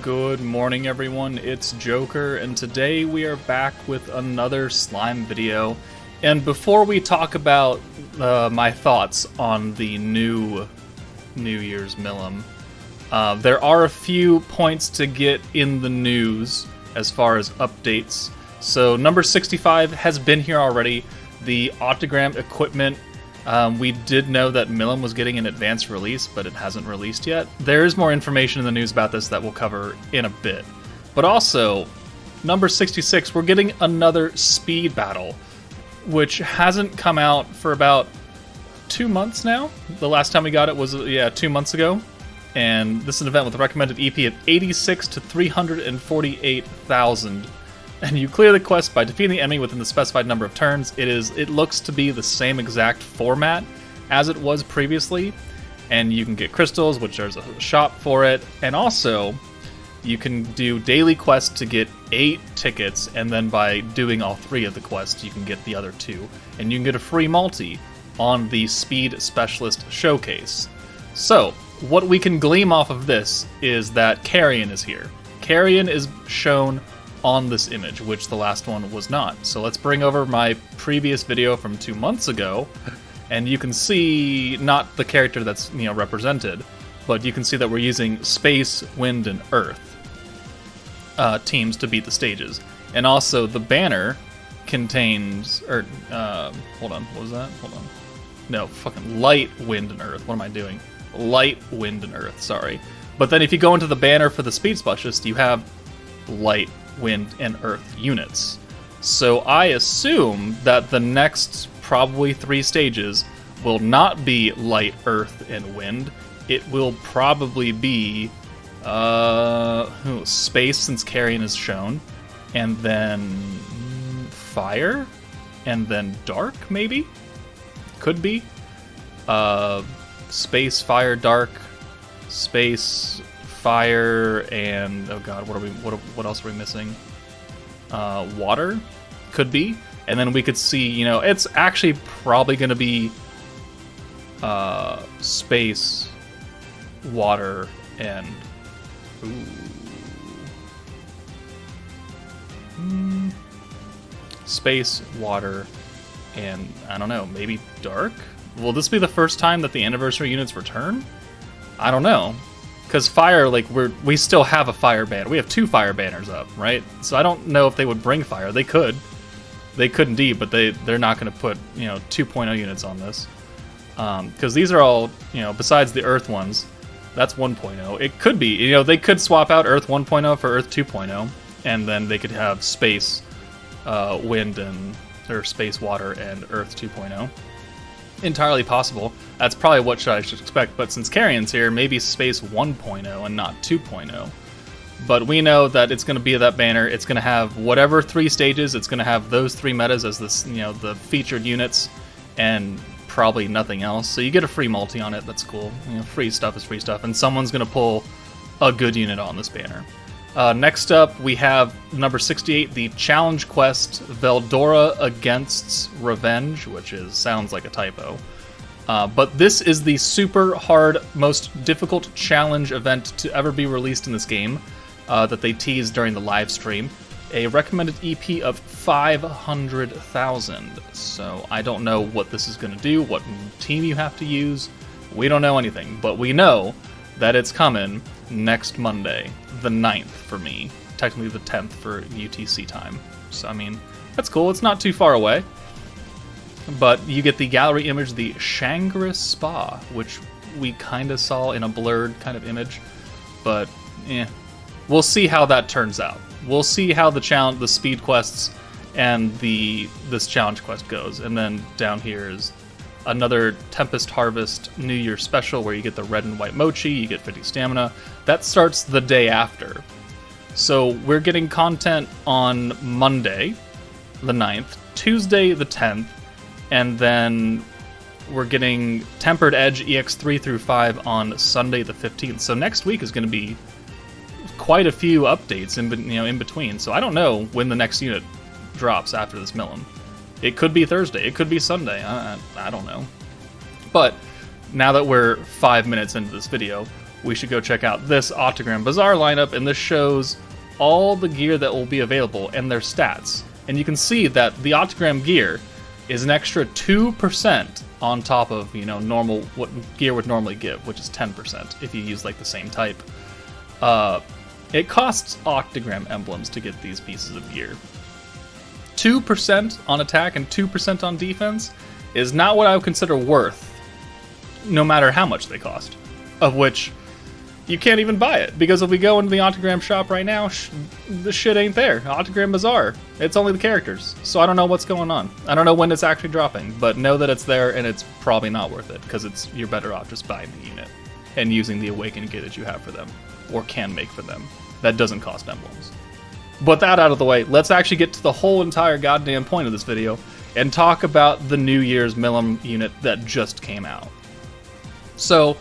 Good morning, everyone. It's Joker, and today we are back with another slime video. And before we talk about my thoughts on the New Year's Milim, there are a few points to get in the news as far as updates. So number 65 has been here already. The autogram equipment, we did know that Milim was getting an advanced release, but it hasn't released yet. There is more information in the news about this that we'll cover in a bit. But also, number 66, we're getting another speed battle, which hasn't come out for about 2 months now. The last time we got it was, 2 months ago. And this is an event with a recommended EP of 86 to 348,000. And you clear the quest by defeating the enemy within the specified number of turns. It looks to be the same exact format as it was previously. And you can get crystals, which there's a shop for it. And also, you can do daily quests to get 8 tickets. And then by doing all 3 of the quests, you can get the other 2. And you can get a free multi on the Speed Specialist Showcase. So, what we can glean off of this is that Carrion is here. Carrion is shown on this image, which the last one was not. So let's bring over my previous video from 2 months ago, and you can see not the character that's represented, but you can see that we're using Space, Wind, and Earth teams to beat the stages. And also the banner contains, hold on, what was that? Hold on. No, fucking Light, Wind, and Earth. What am I doing? Light, Wind, and Earth, sorry. But then if you go into the banner for the Speed Specialist, you have Light, Wind, and Earth units. So I assume that the next probably 3 stages will not be Light, Earth, and Wind. It will probably be Space, since Carrion is shown, and then Fire, and then Dark, maybe? Could be. Space, Fire, Dark, Space, Fire, and oh god, what else are we missing? Water could be, and then we could see, it's actually probably going to be space, water, and space, water, and I don't know, maybe dark. Will this be the first time that the anniversary units return? I don't know. Because fire, we still have a fire banner. We have 2 fire banners up, right? So I don't know if they would bring fire. They could. They could indeed, but they're not going to put, 2.0 units on this. Because these are all, besides the Earth ones, that's 1.0. It could be, they could swap out Earth 1.0 for Earth 2.0, and then they could have space, wind, or space, water, and Earth 2.0. Entirely possible. That's probably what I should expect, but since Carrion's here, maybe Space 1.0 and not 2.0. But we know that it's going to be that banner. It's going to have whatever 3 stages. It's going to have those 3 metas as this, the featured units, and probably nothing else. So you get a free multi on it. That's cool. Free stuff is free stuff, and someone's going to pull a good unit on this banner. Next up, we have number 68, the challenge quest, Veldora Against Revenge, which sounds like a typo. But this is the super hard, most difficult challenge event to ever be released in this game that they teased during the live stream. A recommended EP of 500,000. So I don't know what this is going to do, what team you have to use. We don't know anything, but we know that it's coming next Monday, the 9th for me. Technically the 10th for UTC time. So, I mean, that's cool. It's not too far away. But you get the gallery image, the Shangri Spa, which we kind of saw in a blurred kind of image. But, we'll see how that turns out. We'll see how the speed quests and this challenge quest goes. And then down here is another Tempest Harvest New Year special where you get the red and white mochi, you get 50 stamina. That starts the day after. So we're getting content on Monday, the 9th, Tuesday, the 10th, and then we're getting Tempered Edge EX3 through 5 on Sunday, the 15th. So next week is going to be quite a few updates in between. So I don't know when the next unit drops after this Milim. It could be Thursday. It could be Sunday. I don't know. But now that we're 5 minutes into this video, we should go check out this Octagram Bazaar lineup, and this shows all the gear that will be available and their stats. And you can see that the Octagram gear is an extra 2% on top of, normal, what gear would normally give, which is 10% if you use like the same type. It costs Octagram emblems to get these pieces of gear. 2% on attack and 2% on defense is not what I would consider worth, no matter how much they cost. Of which, you can't even buy it, because if we go into the Octagram shop right now, the shit ain't there. Octagram Bazaar, it's only the characters. So I don't know what's going on. I don't know when it's actually dropping, but know that it's there, and it's probably not worth it, because you're better off just buying the unit and using the Awakened gear that you have for them, or can make for them. That doesn't cost emblems. But that out of the way, let's actually get to the whole entire goddamn point of this video, and talk about the New Year's Milim unit that just came out. So,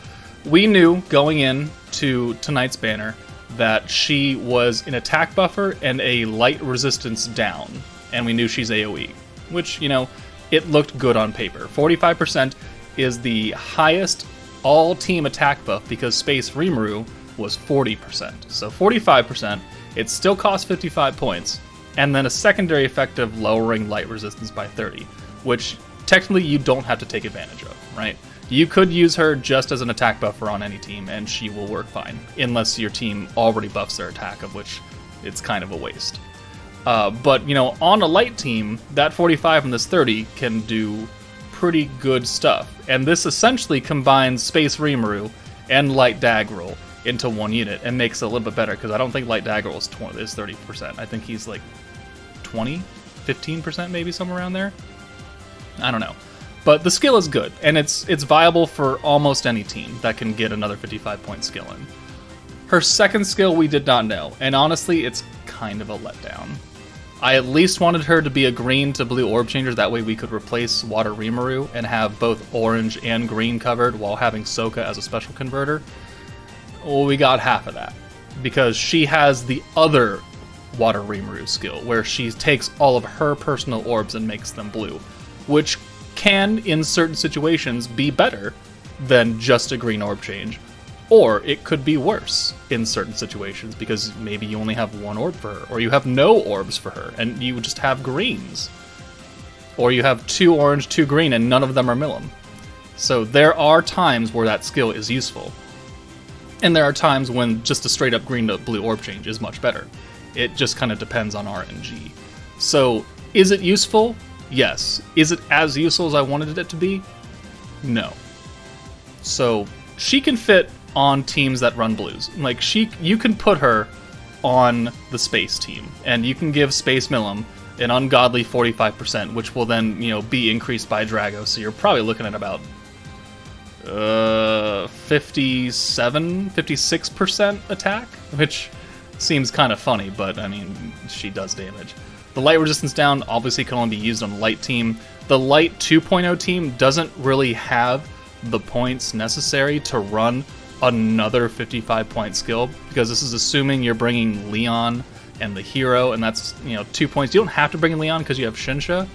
we knew going in to tonight's banner that she was an attack buffer and a light resistance down, and we knew she's AoE, which, it looked good on paper. 45% is the highest all-team attack buff because Space Rimuru was 40%. So 45%, it still costs 55 points, and then a secondary effect of lowering light resistance by 30, which technically you don't have to take advantage of, right? You could use her just as an attack buffer on any team, and she will work fine, unless your team already buffs their attack, of which it's kind of a waste. But, on a light team, that 45 and this 30 can do pretty good stuff. And this essentially combines Space Rimuru and Light Daggerel into one unit, and makes it a little bit better, because I don't think Light Daggerel is 30%. I think he's like 20, 15% maybe, somewhere around there. I don't know. But the skill is good, and it's viable for almost any team that can get another 55-point skill in. Her second skill we did not know, and honestly, it's kind of a letdown. I at least wanted her to be a green to blue orb changer, that way we could replace Water Rimuru and have both orange and green covered while having Sokka as a special converter. Well, we got half of that, because she has the other Water Rimuru skill, where she takes all of her personal orbs and makes them blue, which can, in certain situations, be better than just a green orb change. Or it could be worse in certain situations, because maybe you only have one orb for her, or you have no orbs for her, and you just have greens. Or you have 2 orange, 2 green, and none of them are Milim. So there are times where that skill is useful. And there are times when just a straight up green to blue orb change is much better. It just kind of depends on RNG. So, is it useful? Yes. Is it as useful as I wanted it to be? No. So, she can fit on teams that run blues. Like, you can put her on the space team, and you can give Space Milim an ungodly 45%, which will then, be increased by Drago, so you're probably looking at about 56% attack, which seems kind of funny, but I mean, she does damage. The light resistance down obviously can only be used on the light team. The light 2.0 team doesn't really have the points necessary to run another 55-point skill, because this is assuming you're bringing Leon and the hero, and that's 2 points. You don't have to bring in Leon because you have Shinsha,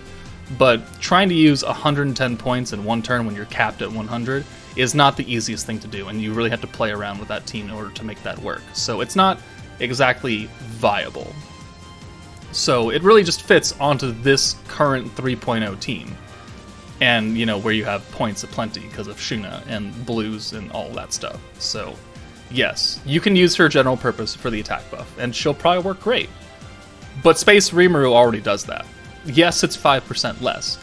but trying to use 110 points in one turn when you're capped at 100 is not the easiest thing to do, and you really have to play around with that team in order to make that work. So it's not exactly viable. So it really just fits onto this current 3.0 team, and where you have points aplenty because of Shuna and blues and all that stuff. So yes, you can use her general purpose for the attack buff, and she'll probably work great. But Space Rimuru already does that. Yes, it's 5% less,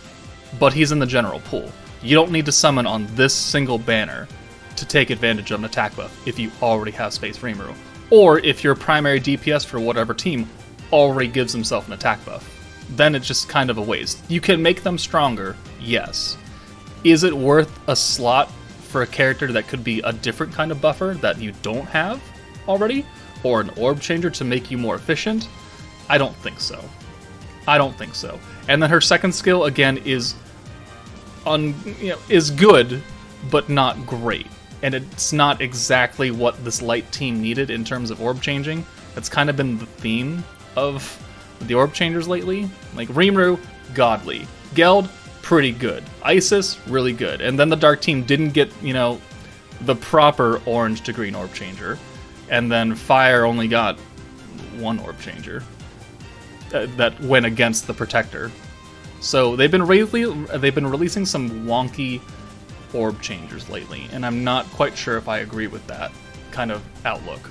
but he's in the general pool. You don't need to summon on this single banner to take advantage of an attack buff if you already have Space Rimuru, or if your primary DPS for whatever team already gives himself an attack buff. Then it's just kind of a waste. You can make them stronger, yes. Is it worth a slot for a character that could be a different kind of buffer that you don't have already? Or an orb changer to make you more efficient? I don't think so. And then her second skill, again, is good, but not great. And it's not exactly what this light team needed in terms of orb changing. That's kind of been the theme of the orb changers lately. Like Rimuru, godly. Geld, pretty good. Isis, really good. And then the dark team didn't get, the proper orange to green orb changer, and then fire only got one orb changer that went against the protector. So they've been releasing some wonky orb changers lately, and I'm not quite sure if I agree with that kind of outlook.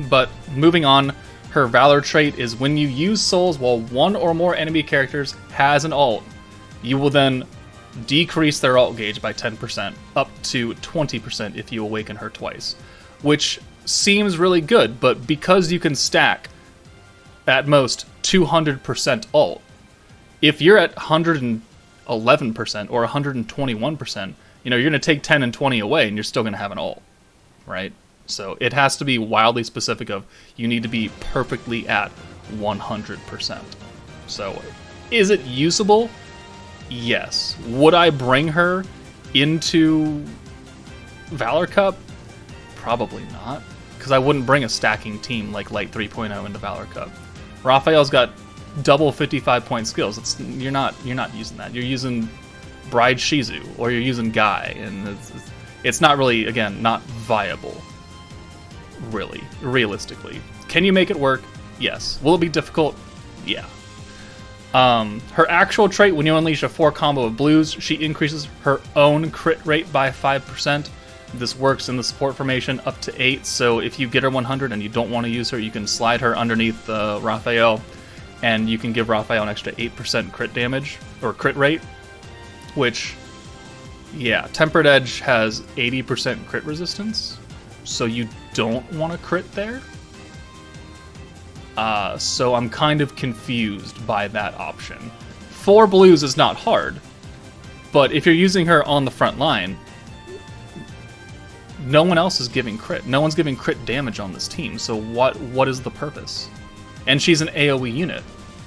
But moving on, her Valor trait is when you use souls while one or more enemy characters has an ult, you will then decrease their ult gauge by 10%, up to 20% if you awaken her twice. Which seems really good, but because you can stack at most 200% ult, if you're at 111% or 121%, you're going to take 10 and 20 away and you're still going to have an ult, right? So it has to be wildly specific of you need to be perfectly at 100%. So is it usable? Yes. Would I bring her into Valor Cup? Probably not, because I wouldn't bring a stacking team like Light 3.0 into Valor Cup. Raphael's got double 55-point skills. You're not using that. You're using Bride Shizu, or you're using Guy, and it's not really, again, not viable, really, realistically. Can you make it work? Yes. Will it be difficult? Yeah. Her actual trait, when you unleash a 4 combo of blues, she increases her own crit rate by 5%. This works in the support formation up to 8, so if you get her 100 and you don't want to use her, you can slide her underneath Raphael, and you can give Raphael an extra 8% crit damage, or crit rate, which, yeah, Tempered Edge has 80% crit resistance, so you don't want to crit there. So I'm kind of confused by that option. 4 blues is not hard, but if you're using her on the front line, no one else is giving crit. No one's giving crit damage on this team, so what is the purpose? And she's an AoE unit,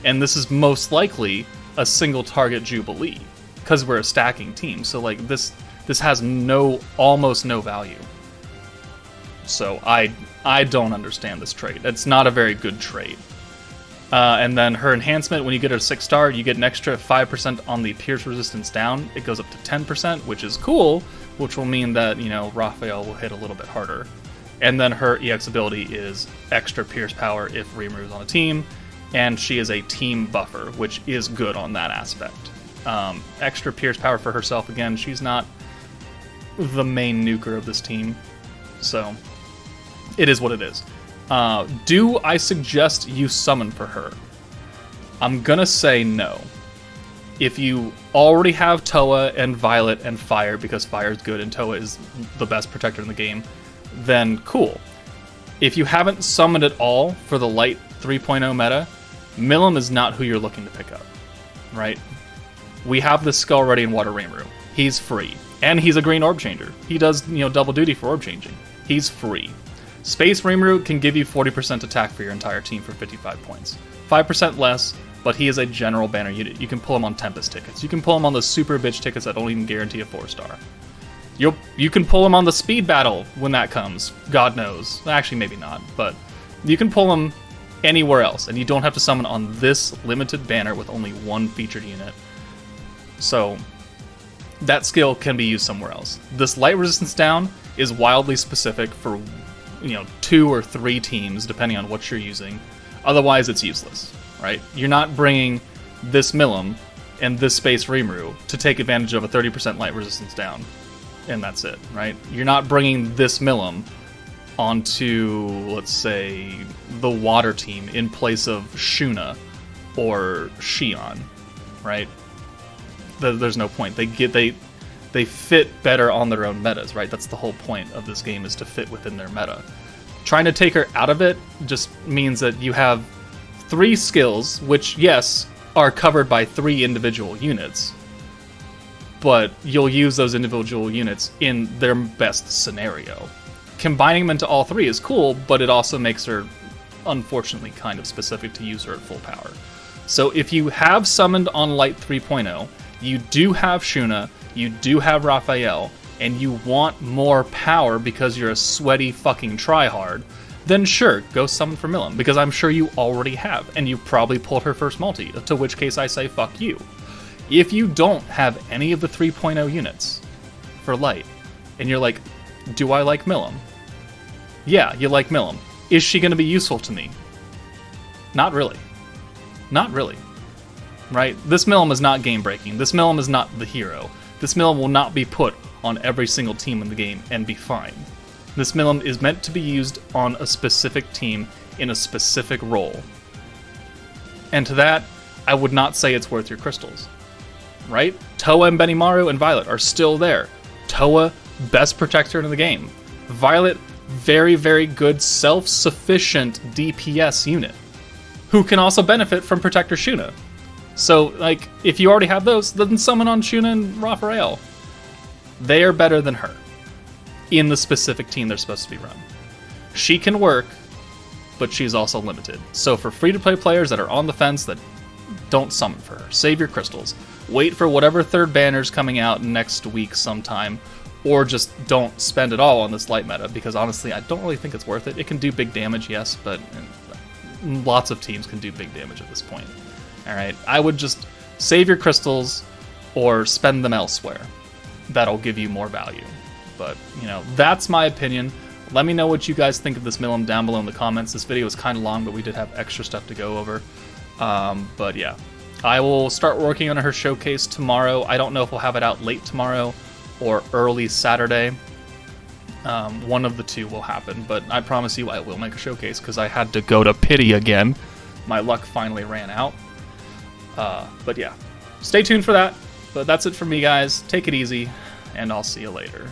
and this is most likely a single target Jubilee, because we're a stacking team, so like this has almost no value. So I don't understand this trait. It's not a very good trait. And then her enhancement, when you get a 6-star, you get an extra 5% on the pierce resistance down. It goes up to 10%, which is cool, which will mean that, Raphael will hit a little bit harder. And then her EX ability is extra pierce power if Rimuru is on a team, and she is a team buffer, which is good on that aspect. Extra pierce power for herself, again, she's not the main nuker of this team, so it is what it is. Do I suggest you summon for her? I'm gonna say no. If you already have Toa and Violet and Fire, because Fire is good and Toa is the best protector in the game, then cool. If you haven't summoned at all for the Light 3.0 meta, Milim is not who you're looking to pick up, right? We have the Skull Ready and Water Rimuru. He's free. And he's a green orb changer. He does, double duty for orb changing. He's free. Space Rimuru can give you 40% attack for your entire team for 55 points. 5% less, but he is a general banner unit. You can pull him on Tempest tickets. You can pull him on the Super Bitch tickets that don't even guarantee a 4-star. You can pull him on the Speed Battle when that comes. God knows. Actually, maybe not, but you can pull him anywhere else, and you don't have to summon on this limited banner with only one featured unit. So that skill can be used somewhere else. This light resistance down is wildly specific for 2 or 3 teams, depending on what you're using. Otherwise, it's useless, right? You're not bringing this Milim and this Space Rimuru to take advantage of a 30% light resistance down, and that's it, right? You're not bringing this Milim onto, let's say, the water team in place of Shuna or Shion, right? There's no point. They fit better on their own metas, right? That's the whole point of this game, is to fit within their meta. Trying to take her out of it just means that you have 3 skills, which, yes, are covered by 3 individual units, but you'll use those individual units in their best scenario. Combining them into all 3 is cool, but it also makes her, unfortunately, kind of specific to use her at full power. So if you have summoned on Light 3.0, you do have Shuna, you do have Raphael, and you want more power because you're a sweaty fucking tryhard, then sure, go summon for Milim, because I'm sure you already have, and you've probably pulled her first multi, to which case I say fuck you. If you don't have any of the 3.0 units for Light, and you're like, Do I like Milim? Yeah, you like Milim. Is she going to be useful to me? Not really. Not really. Right? This Milim is not game breaking. This Milim is not the hero. This Milim will not be put on every single team in the game and be fine. This Milim is meant to be used on a specific team in a specific role. And to that, I would not say it's worth your crystals. Right? Toa and Benimaru and Violet are still there. Toa, best protector in the game. Violet, very, very good self-sufficient DPS unit, who can also benefit from Protector Shuna. So, like, if you already have those, then summon on Shuna and Raphael. They are better than her in the specific team they're supposed to be run. She can work, but she's also limited. So for free-to-play players that are on the fence, that don't summon for her. Save your crystals. Wait for whatever third banner's coming out next week sometime, or just don't spend it all on this light meta, because honestly, I don't really think it's worth it. It can do big damage, yes, but lots of teams can do big damage at this point. Alright, I would just save your crystals or spend them elsewhere. That'll give you more value. But, you know, that's my opinion. Let me know what you guys think of this Milim down below in the comments. This video was kind of long, but we did have extra stuff to go over. But yeah, I will start working on her showcase tomorrow. I don't know if we'll have it out late tomorrow or early Saturday. One of the two will happen, but I promise you I will make a showcase because I had to go to Pity again. My luck finally ran out. But yeah, stay tuned for that. But that's it for me, guys. Take it easy, and I'll see you later.